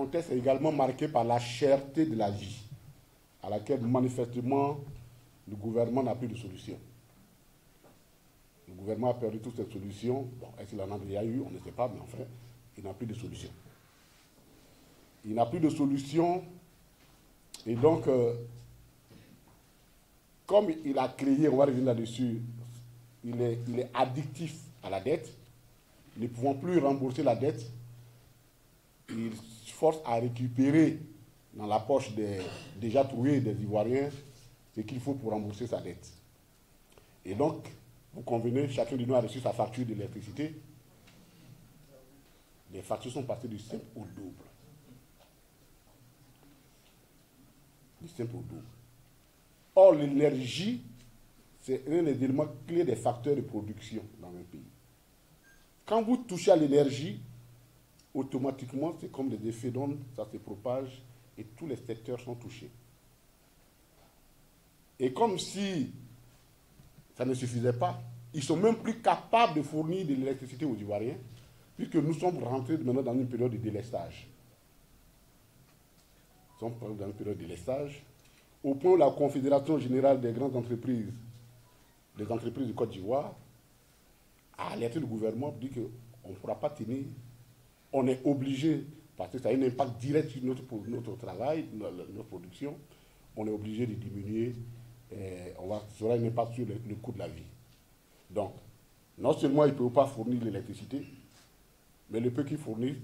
contexte est également marqué par la cherté de la vie, à laquelle manifestement le gouvernement n'a plus de solution. Le gouvernement a perdu toutes ses solutions. Bon, est-ce qu'il en a déjà eu? On ne sait pas, mais enfin, il n'a plus de solution. Il n'a plus de solution. Et donc, comme il a créé, on va revenir là-dessus, il est addictif à la dette. Ne pouvant plus rembourser la dette, il se force à récupérer dans la poche déjà trouvée des Ivoiriens ce qu'il faut pour rembourser sa dette. Et donc, vous convenez, chacun de nous a reçu sa facture d'électricité. Les factures sont passées du simple au double. Du simple au double. Or, l'énergie, c'est un des éléments clés des facteurs de production dans un pays. Quand vous touchez à l'énergie, automatiquement, c'est comme des effets d'onde, ça se propage et tous les secteurs sont touchés. Et comme si ça ne suffisait pas, ils ne sont même plus capables de fournir de l'électricité aux Ivoiriens, puisque nous sommes rentrés maintenant dans une période de délestage. Nous sommes dans une période de délestage, au point où la Confédération générale des grandes entreprises, des entreprises de Côte d'Ivoire, a alerté le gouvernement pour dire qu'on ne pourra pas tenir. On est obligé, parce que ça a un impact direct sur notre travail, notre production, on est obligé de diminuer, ça aura un impact sur le coût de la vie. Donc, non seulement ils ne peuvent pas fournir l'électricité, mais le peu qu'ils fournissent,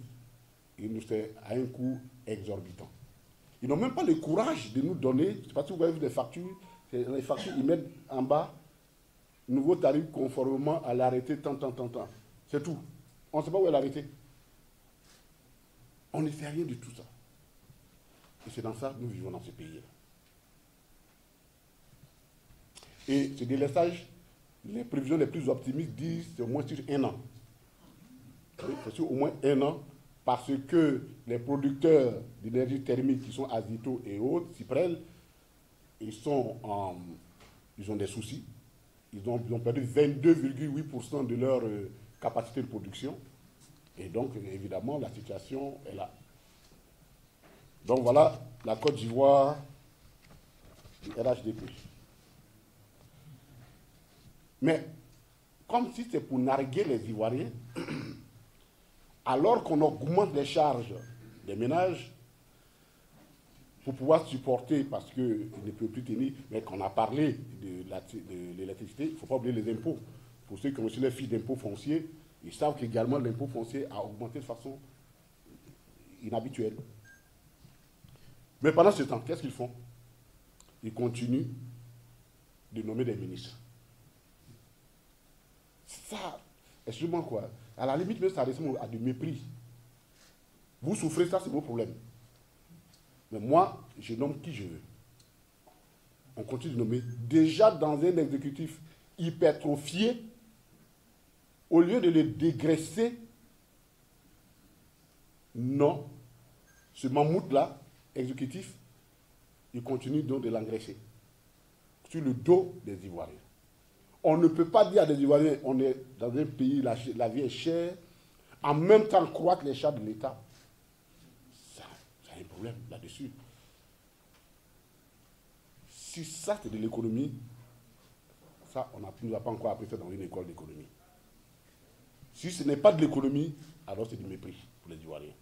il nous fait à un coût exorbitant. Ils n'ont même pas le courage de nous donner, je ne sais pas si vous avez vu les factures, ils mettent en bas, nouveau tarif conformément à l'arrêté tant. C'est tout. On ne sait pas où est l'arrêté. On ne fait rien de tout ça. Et c'est dans ça que nous vivons dans ce pays-là. Et ce délestage, les prévisions les plus optimistes disent c'est au moins sur 1 an. C'est sur au moins 1 an, parce que les producteurs d'énergie thermique qui sont Azito et autres, Cyprel, ils ont des soucis. Ils ont perdu 22,8% de leur capacité de production. Et donc, évidemment, la situation est là. Donc voilà la Côte d'Ivoire du RHDP. Mais, comme si c'est pour narguer les Ivoiriens, alors qu'on augmente les charges des ménages pour pouvoir supporter, parce qu'ils ne peuvent plus tenir, mais qu'on a parlé de l'électricité, il ne faut pas oublier les impôts. Pour ceux qui ont reçu les fiches d'impôts fonciers, ils savent qu'également l'impôt foncier a augmenté de façon inhabituelle. Mais pendant ce temps, qu'est-ce qu'ils font? Ils continuent de nommer des ministres. Ça, excusez-moi quoi, à la limite, ça ressemble à du mépris. Vous souffrez, ça c'est vos problèmes. Mais moi, je nomme qui je veux. On continue de nommer. Déjà dans un exécutif hypertrophié, au lieu de le dégraisser, non, ce mammouth-là, exécutif, il continue donc de l'engraisser sur le dos des Ivoiriens. On ne peut pas dire à des Ivoiriens, on est dans un pays, la vie est chère, en même temps croître les charges de l'État. Ça a un problème là-dessus. Si ça c'est de l'économie, ça on ne nous a pas encore appris ça dans une école d'économie. Si ce n'est pas de l'économie, alors c'est du mépris pour les Ivoiriens.